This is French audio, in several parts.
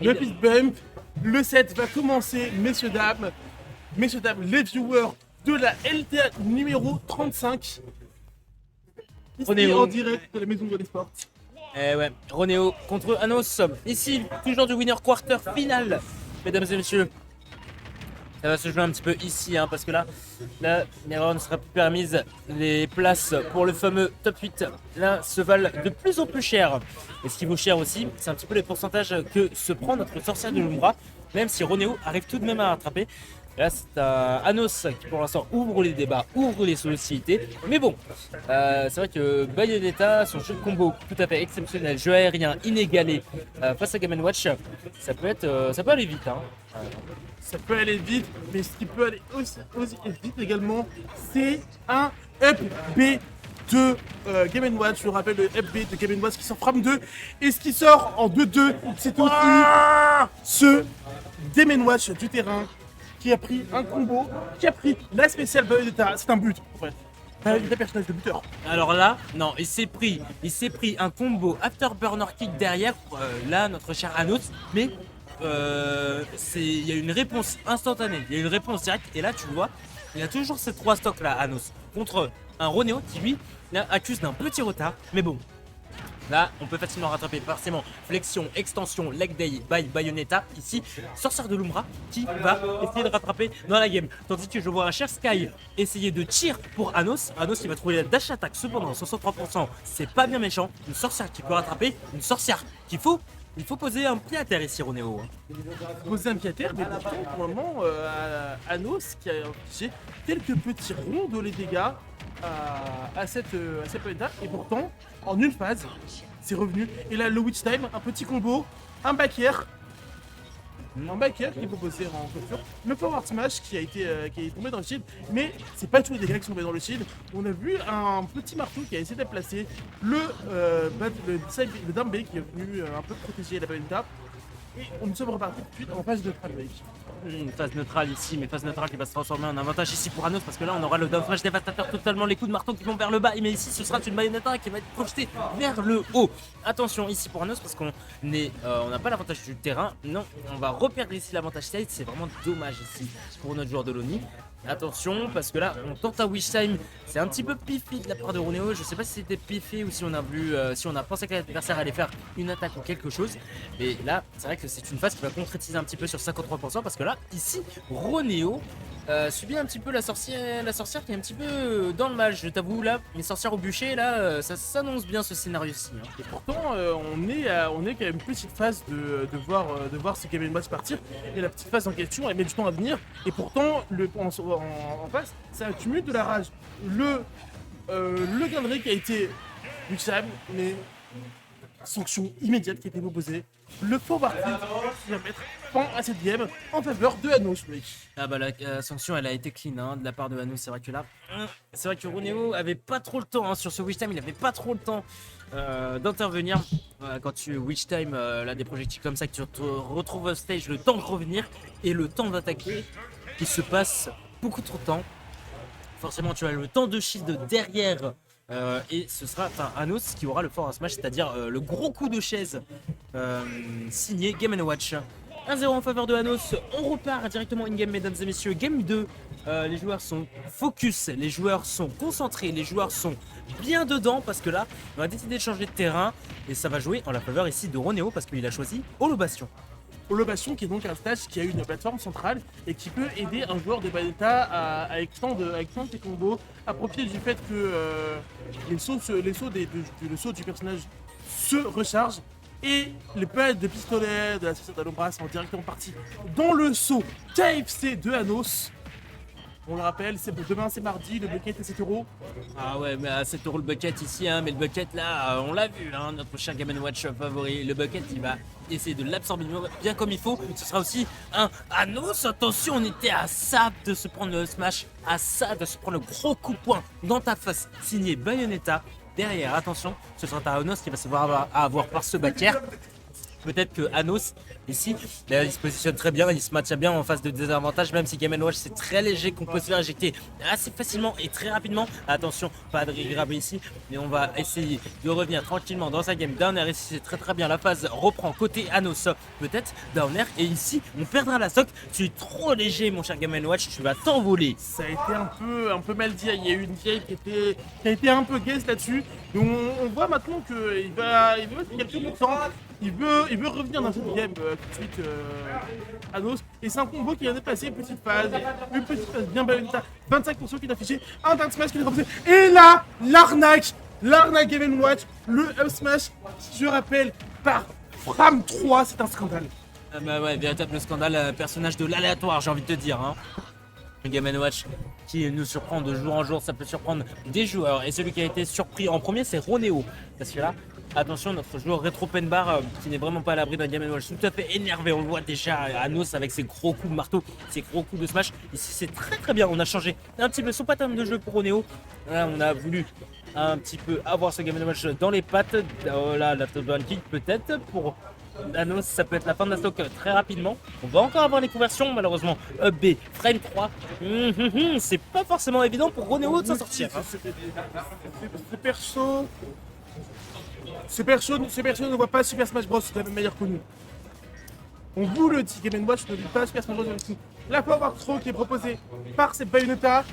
Le fist bump, le set va commencer, messieurs, dames. Messieurs, dames, les viewers de la LTA numéro 35. Ici Ronéo. en direct de la maison de l'esport. Eh ouais, Ronéo contre Anos. Ici, toujours du winner quarter final, mesdames et messieurs. Ça va se jouer un petit peu ici, hein, parce que là, l'erreur ne sera plus permise. Les places pour le fameux top 8, là, se valent de plus en plus cher. Et ce qui vaut cher aussi, c'est un petit peu les pourcentages que se prend notre sorcière de l'Umbra, même si Ronéo arrive tout de même à rattraper. Là, c'est Anos qui pour l'instant ouvre les débats, ouvre les sollicitités. Mais bon, c'est vrai que Bayonetta, son jeu de combo tout à fait exceptionnel, jeu aérien inégalé face à Game & Watch, ça peut aller vite. Hein. Ça peut aller vite, mais ce qui peut aller aussi vite également, c'est un up B de Game & Watch. Je rappelle le up B de Game & Watch qui sort Frame 2. Et ce qui sort en 2-2, c'est aussi ce Game & Watch du terrain qui a pris un combo, qui a pris la spéciale Bayonetta. C'est un but, en fait. Un vrai personnage de buteur. Alors là, non, il s'est pris un combo Afterburner Kick derrière, là, notre cher Anos, mais il y a une réponse instantanée, il y a une réponse directe, et là, tu le vois, il a toujours ces 3 stocks là, Anos, contre un Ronéo qui, lui, là, accuse d'un petit retard, mais bon. Là, on peut facilement rattraper forcément flexion, extension, leg day by Bayonetta. Ici, sorcière de l'Umbra qui va essayer de rattraper dans la game. Tandis que je vois un cher Sky essayer de tir pour Anos. Anos qui va trouver la dash attack. Cependant, 63%, c'est pas bien méchant. Une sorcière qui peut rattraper, une sorcière qu'il faut. Il faut poser un pied à terre ici, Ronéo. Poser un pied à terre, mais pourtant, pour le moment, Anos qui a infligé quelques petits ronds de les dégâts à cette Bayonetta. Et pourtant, en une phase, c'est revenu. Et là, le Witch Time, un petit combo, un back air. Un back air qui est proposé en coiffure. Le Forward Smash qui est tombé dans le shield. Mais c'est pas tous les dégâts qui sont tombés dans le shield. On a vu un petit marteau qui a essayé de placer le Dumb B qui est venu un peu protéger la Bayonetta. Et on nous sommes repartis tout de suite en phase de Prime Break. Une phase neutrale ici, mais phase neutrale qui va se transformer en avantage ici pour Anos parce que là on aura le downflash dévastateur totalement, les coups de marteau qui vont vers le bas, mais ici ce sera une Bayonetta qui va être projetée vers le haut. Attention ici pour Anos parce qu'on n'a pas l'avantage du terrain, non, on va reperdre ici l'avantage side, c'est vraiment dommage ici pour notre joueur de l'ONI. Attention parce que là on tente un wish time, c'est un petit peu piffé de la part de Ronéo, je sais pas si c'était piffé ou si on a pensé que l'adversaire allait faire une attaque ou quelque chose, mais là c'est vrai que c'est une phase qui va concrétiser un petit peu sur 53% parce que là ici Ronéo subit un petit peu la sorcière qui est un petit peu dans le mal, je t'avoue. Là les sorcières au bûcher là ça s'annonce bien ce scénario-ci, hein. Et pourtant, on est quand même une petite phase de voir ce Game & Watch partir. Et la petite phase en question, elle met du temps à venir. Et pourtant, en face, ça accumule de la rage. Le Galerie qui a été Wixam, mais sanction immédiate qui a été proposée. Le forward qui va mettre fin à cette game en faveur de Anos. Ah bah la sanction elle a été clean, hein, de la part de Anos. C'est vrai que là, c'est vrai que Ronéo avait pas trop le temps, hein, sur ce Witch Time, il avait pas trop le temps d'intervenir. Quand tu Witch Time là, des projectiles comme ça, que tu te retrouves au stage, le temps de revenir et le temps d'attaquer, il se passe beaucoup trop de temps. Forcément tu as le temps de shield derrière. Et ce sera Anos qui aura le Forward Smash, c'est-à-dire le gros coup de chaise signé Game & Watch. 1-0 en faveur de Anos, on repart directement in-game, mesdames et messieurs. Game 2, les joueurs sont focus, les joueurs sont concentrés, les joueurs sont bien dedans parce que là, on va décider de changer de terrain et ça va jouer en la faveur ici de Ronéo parce qu'il a choisi Holo Bastion. Holo Bastion qui est donc un stage qui a une plateforme centrale et qui peut aider un joueur de Bayonetta à extendre ses combos, à profiter du fait que le saut du personnage se recharge et les palettes de pistolet de la sorcière de l'Umbra sont directement parties dans le saut KFC de Anos. On le rappelle, demain c'est mardi, le bucket est 7 €. Ah ouais, mais à 7 € le bucket ici, hein, mais le bucket là, on l'a vu, hein, notre cher Game & Watch favori, le bucket il va essayer de l'absorber bien comme il faut. Ce sera aussi un Anos, attention, on était à ça de se prendre le smash, à ça de se prendre le gros coup de poing dans ta face, signé Bayonetta. Derrière, attention, ce sera Anos qui va se voir avoir par ce backer. Peut-être que Anos, ici, là, il se positionne très bien, il se matche bien en face de désavantage, même si Game Watch c'est très léger, qu'on peut se faire éjecter assez facilement et très rapidement. Attention, pas de grab ici, mais on va essayer de revenir tranquillement dans sa game. Downer ici, c'est très très bien, la phase reprend côté Anos, peut-être Downer, et ici, on perdra la stock. Tu es trop léger, mon cher Game Watch, tu vas t'envoler. Ça a été un peu mal dit. Il y a eu une game qui a été un peu gaze là-dessus. Donc on voit maintenant qu'il va mettre quelques pourcents. Il veut revenir dans cette game tout de suite Anos. Et c'est un combo qui vient de passer, petite phase bien Bayonetta, 25% qui est affiché, un down smash qui est proposé. Et là, l'arnaque Game Watch, le up smash, je rappelle, par Fram 3, c'est un scandale. Ah bah ouais, véritable scandale, personnage de l'aléatoire, j'ai envie de te dire. Hein. Game Watch qui nous surprend de jour en jour, ça peut surprendre des joueurs. Et celui qui a été surpris en premier, c'est Ronéo. Parce que là, attention, notre joueur Retro Penbar qui n'est vraiment pas à l'abri d'un Game Watch tout à fait énervé. On le voit déjà, Anos avec ses gros coups de marteau, ses gros coups de smash. Ici, c'est très très bien. On a changé un petit peu son pattern de jeu pour Ronéo. Là, on a voulu un petit peu avoir ce Game Watch dans les pattes. Oh là, la top one kick peut-être pour Anos, ça peut être la fin de la stock très rapidement. On va encore avoir les conversions, malheureusement. Up B, frame 3. C'est pas forcément évident pour Ronéo de s'en sortir. Hein. Ce perso ne voit pas Super Smash Bros de la même manière que nous. On vous le dit, Game Watch ne vit pas Super Smash Bros de la même manière que nous. La Power Throw qui est proposée par cette Bayonetta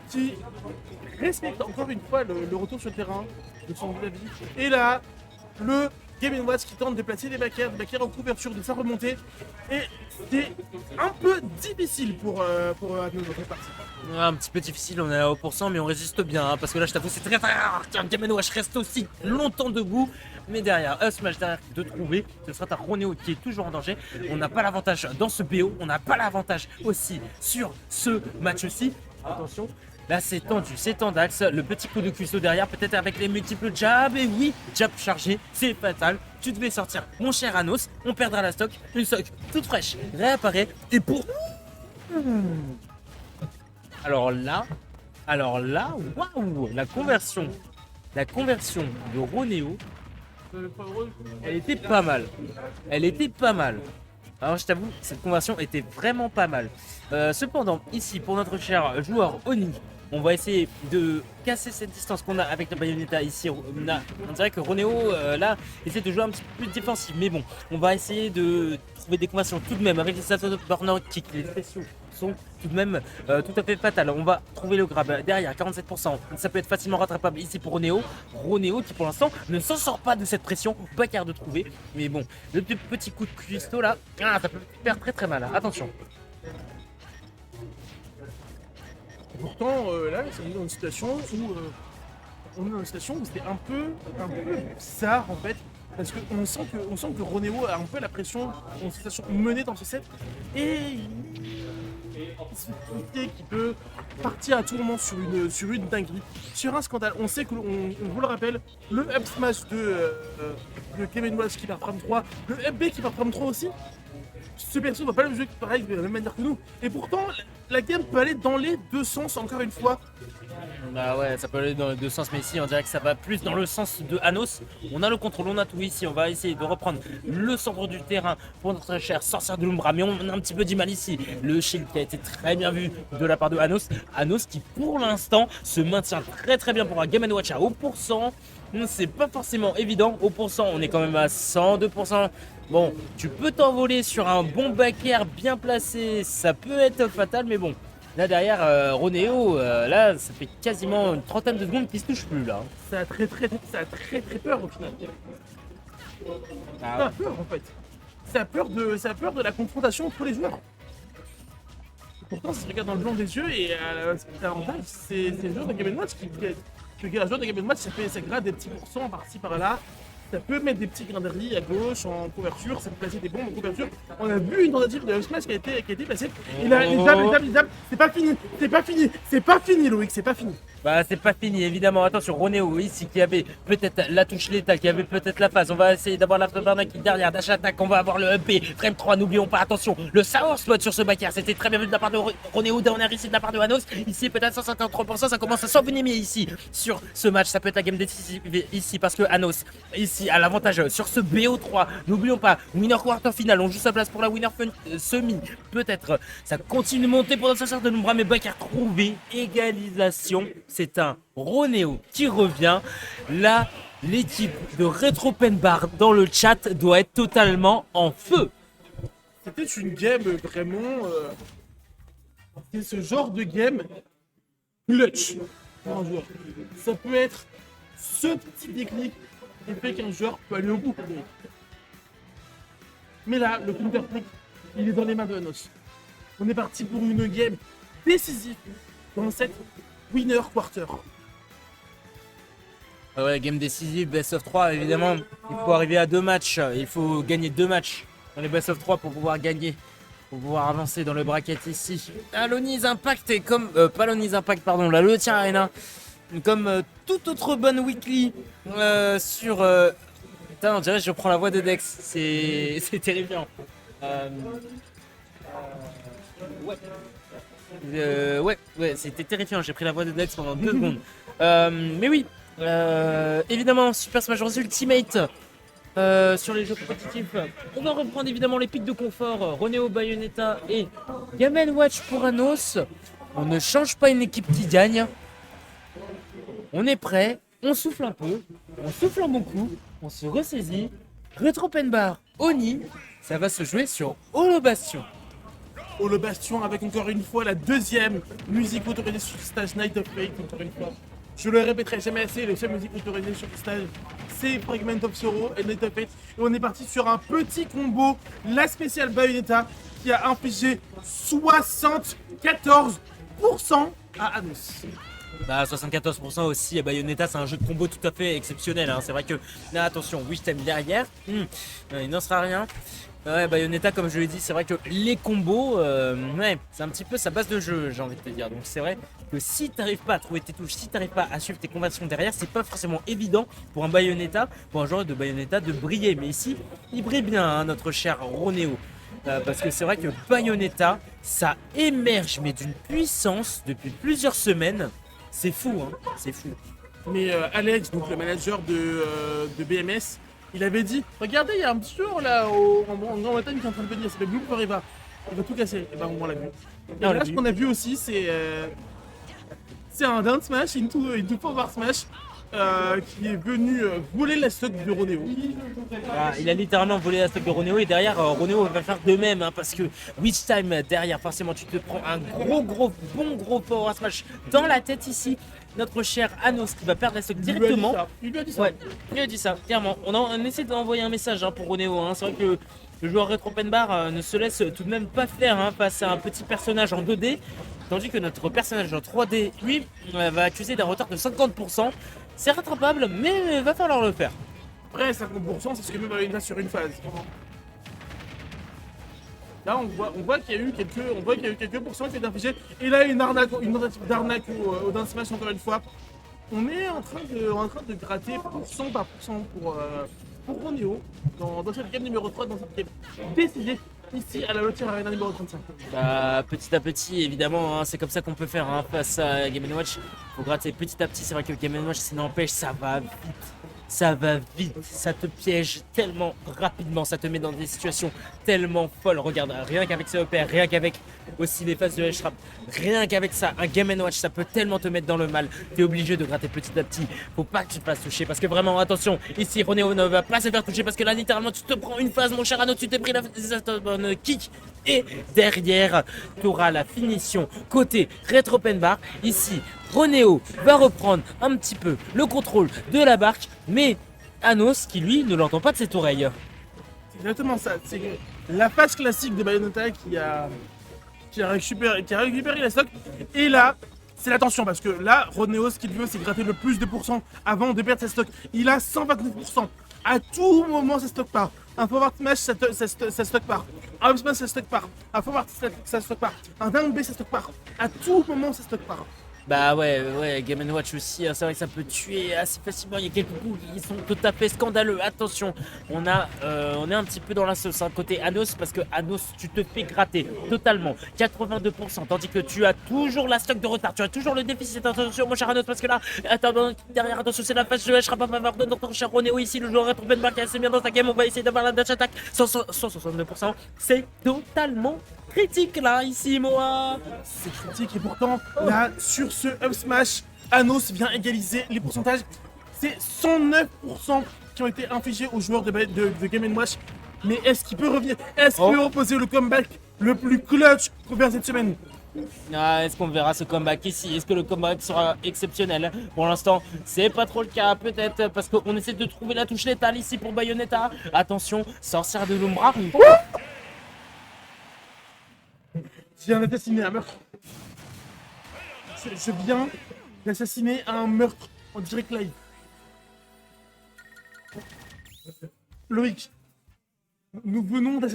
qui respecte encore une fois le retour sur le terrain de son vis-à-vis. Et là, le Game Watch qui tente de placer des backers en couverture de sa remontée. Et c'est un peu difficile pour notre partie. Un petit peu difficile, on est à 1%, mais on résiste bien. Hein, parce que là, je t'avoue, c'est très rare qu'un Game Watch reste aussi longtemps debout. Mais derrière, un smash derrière de trouver. Ce sera ta Ronéo qui est toujours en danger. On n'a pas l'avantage dans ce BO. On n'a pas l'avantage aussi sur ce match-ci. Attention. Là, c'est tendu, c'est tendax. Le petit coup de cuisseau derrière, peut-être avec les multiples jabs. Et oui, jab chargé, c'est fatal. Tu devais sortir, mon cher Anos. On perdra la stock. Une stock toute fraîche réapparaît. Et pour. Alors là, waouh, la conversion de Ronéo, elle était pas mal. Alors je t'avoue, cette conversion était vraiment pas mal. Cependant, ici, pour notre cher joueur Oni, on va essayer de casser cette distance qu'on a avec la Bayonetta. Ici, on dirait que Ronéo, là, essaie de jouer un petit peu plus défensif. Mais bon, on va essayer de trouver des conversions tout de même avec les Sato Burner Kick, les spéciaux sont tout de même tout à fait fatales. On va trouver le grab derrière, 47%. Ça peut être facilement rattrapable ici pour Ronéo. Ronéo qui pour l'instant ne s'en sort pas de cette pression. Bacar de trouver. Mais bon, le petit coup de cuistot là, ça peut faire très très mal. Hein. Attention. Et pourtant, là, on est dans une situation où c'est un peu bizarre en fait. Parce qu'on sent que Ronéo a un peu la pression, une situation menée dans ce set. Et qui peut partir à tout moment sur une dinguerie, sur un scandale. On sait que, on vous le rappelle, le up smash de Kevin Walsh qui part prime 3, le up B qui part prime 3 aussi. Ce perso ne va pas le jouer pareil de la même manière que nous. Et pourtant, la game peut aller dans les deux sens encore une fois. Bah ouais, ça peut aller dans les deux sens, mais ici on dirait que ça va plus dans le sens de Anos. On a le contrôle, on a tout ici, on va essayer de reprendre le centre du terrain pour notre cher sorcière de l'Umbra, mais on a un petit peu du mal ici. Le shield qui a été très bien vu de la part de Anos. Anos qui pour l'instant se maintient très très bien pour un Game & Watch à haut pourcent. C'est pas forcément évident, au pourcent on est quand même à 102%. Bon, tu peux t'envoler sur un bon back air bien placé, ça peut être fatal, mais bon. Là derrière, Ronéo, là ça fait quasiment une trentaine de secondes qu'il se touche plus là. Ça a très peur au final. Ça a peur en fait. Ça a peur de la confrontation entre les joueurs. Pourtant, si tu regardes dans le blanc des yeux et l'avantage, c'est le joueur de Game & Watch qui un joueur de Game & Watch, ça grade des petits pourcents par-ci par-là. Ça peut mettre des petits grinderies à gauche en couverture, ça peut placer des bombes en couverture. On a vu une tentative de smash qui a été placée. Et là, les jabs, c'est pas fini, Loïc, c'est pas fini. Bah c'est pas fini évidemment, attention Ronéo ici qui avait peut-être la touche létale, qui avait peut-être la phase, on va essayer d'avoir l'afterburner qui derrière, dash attack, on va avoir le EP, frame 3, n'oublions pas, attention, le sour spot sur ce backer, c'était très bien vu de la part de Ronéo, dernière ici de la part de Anos, ici peut-être 153%, ça commence à s'envenimer ici sur ce match, ça peut être la game décisive ici parce que Anos, ici ici a l'avantage sur ce BO3. N'oublions pas, winner quarter final, on joue sa place pour la winner semi. Peut-être ça continue de monter pour notre chercheur de Numbra, mais Bakar trouvé égalisation. C'est un Ronéo qui revient. Là, l'équipe de Retro Penbar dans le chat doit être totalement en feu. C'était une game vraiment. C'est ce genre de game clutch pour un joueur. Ça peut être ce petit déclic qui fait qu'un joueur peut aller au bout. Mais là, le counter-pick, il est dans les mains de Anos. On est parti pour une game décisive dans cette winner quarter. Ouais, game décisive, best of 3, évidemment. Il faut arriver à 2 matchs. Il faut gagner 2 matchs dans les best of 3 pour pouvoir gagner. Pour pouvoir avancer dans le bracket ici. Aloni's Impact est comme... pas Aloni's Impact, pardon, la Lotia Arena. Comme toute autre bonne weekly sur... Putain, on dirait que je prends la voix de Dex. C'est terrifiant. Ouais, c'était terrifiant. J'ai pris la voix de Dex pendant 2 secondes. Mais oui, évidemment, Super Smash Bros Ultimate sur les jeux compétitifs. On va reprendre évidemment les pics de confort. Ronéo, Bayonetta et Game & Watch pour Anos. On ne change pas une équipe qui gagne. On est prêt. On souffle un peu. On souffle un bon coup. On se ressaisit. Retro Penbar, Oni. Ça va se jouer sur Holo Bastion. Holo Bastion avec encore une fois la deuxième musique autorisée sur le stage Night of Fate. Encore une fois, je le répéterai jamais assez, les seules musiques autorisées sur le stage, c'est Fragment of Sorrow et Night of Fate. Et on est parti sur un petit combo, la spéciale Bayonetta, qui a infligé 74% à Anos. Bah 74% aussi, et Bayonetta c'est un jeu de combo tout à fait exceptionnel, hein. C'est vrai que là attention, Wish Time derrière, il n'en sera rien. Ouais, Bayonetta comme je l'ai dit, c'est vrai que les combos, ouais, c'est un petit peu sa base de jeu, j'ai envie de te dire. Donc c'est vrai que si t'arrives pas à trouver tes touches, si t'arrives pas à suivre tes conversions derrière, c'est pas forcément évident pour un Bayonetta, pour un joueur de Bayonetta de briller. Mais ici, il brille bien, hein, notre cher Ronéo. Parce que c'est vrai que Bayonetta, ça émerge mais d'une puissance depuis plusieurs semaines. C'est fou, hein, c'est fou. Mais Alex, donc le manager de BMS, il avait dit regardez, il y a un petit joueur là en Bretagne qui est en train de venir, c'est le Blue Forever. Il va tout casser. Et ben on l'a vu. Et là, ce qu'on a vu aussi, c'est un down smash into forward smash qui est venu voler la stock de Ronéo. Il a littéralement volé la stock de Ronéo et derrière Ronéo va faire de même, hein, parce que Witch Time derrière, forcément tu te prends un bon gros forward smash dans la tête ici. Notre cher Anos qui va perdre la stock directement. Il lui a dit ça. Ouais, il a dit ça, clairement. On essaie d'envoyer un message, hein, pour Ronéo, hein. C'est vrai que le joueur Retro Penbar ne se laisse tout de même pas faire, hein, face à un petit personnage en 2D. Tandis que notre personnage en 3D, lui, va accuser d'un retard de 50%. C'est rattrapable, mais va falloir le faire. Après, 50%, c'est ce que même Bayonetta sur une phase. Là, on voit qu'il y a eu quelques pourcents qui étaient infligés. Et là, une tentative d'arnaque au down smash encore une fois. On est en train de gratter pourcent par pourcent pour Ronéo dans cette game numéro 3, dans cette game décidée ici à la Lotia Arena numéro 35. Petit à petit, évidemment, hein, c'est comme ça qu'on peut faire, hein, face à Game & Watch. Faut gratter petit à petit, c'est vrai que Game & Watch, ça n'empêche, ça va vite, ça te piège tellement rapidement, ça te met dans des situations tellement folles. Regarde, rien qu'avec ce EPR, rien qu'avec aussi les phases de H-Trap, rien qu'avec ça, un Game & Watch, ça peut tellement te mettre dans le mal. T'es obligé de gratter petit à petit, faut pas que tu te fasses toucher, parce que vraiment, attention, ici Ronéo ne va pas se faire toucher, parce que là, littéralement, tu te prends une phase, mon cher Anno, tu t'es pris la bonne kick, et derrière, tu auras la finition côté Retro Penbar. Ici, Ronéo va reprendre un petit peu le contrôle de la barque, mais Anos qui lui ne l'entend pas de cette oreille. C'est exactement ça, c'est la phase classique de Bayonetta qui a récupéré la stock. Et là, c'est l'attention parce que là, Ronéo, ce qu'il veut, c'est gratter le plus de pourcents avant de perdre sa stock. Il a 129%. À tout moment, ça stock part. Un forward smash, ça stock part. Un up smash, ça stock part. Un forward, ça stock part. Un down B, ça stock part. À tout moment, ça stock part. Bah ouais, Game Watch aussi, hein, c'est vrai que ça peut tuer assez facilement. Il y a quelques coups qui sont tout à fait scandaleux. Attention, on est un petit peu dans la sauce hein, côté Anos parce que Anos, tu te fais gratter totalement, 82%, tandis que tu as toujours la stock de retard, tu as toujours le déficit. Attention, mon cher Anos, parce que là, attends, derrière, attention, c'est la phase de Shrapa Mavard de notre cher Ronéo ici, le joueur rétro Benbark assez bien dans sa game. On va essayer d'avoir la dash attack 162%. C'est totalement critique là, ici, moi. C'est critique et pourtant, là, sur ce up smash, Anos vient égaliser les pourcentages. C'est 109% qui ont été infligés aux joueurs de Game Watch. Mais est-ce qu'il peut revenir? Est-ce qu'il peut reposer le comeback le plus clutch qu'on verra cette semaine? Ah, est-ce qu'on verra ce comeback ici? Est-ce que le comeback sera exceptionnel? Pour l'instant, c'est pas trop le cas, peut-être parce qu'on essaie de trouver la touche létale ici pour Bayonetta. Attention, sorcière de l'Umbra. Je viens d'assassiner un meurtre. Je viens d'assassiner un meurtre en direct live. Loïc, nous venons d'assassiner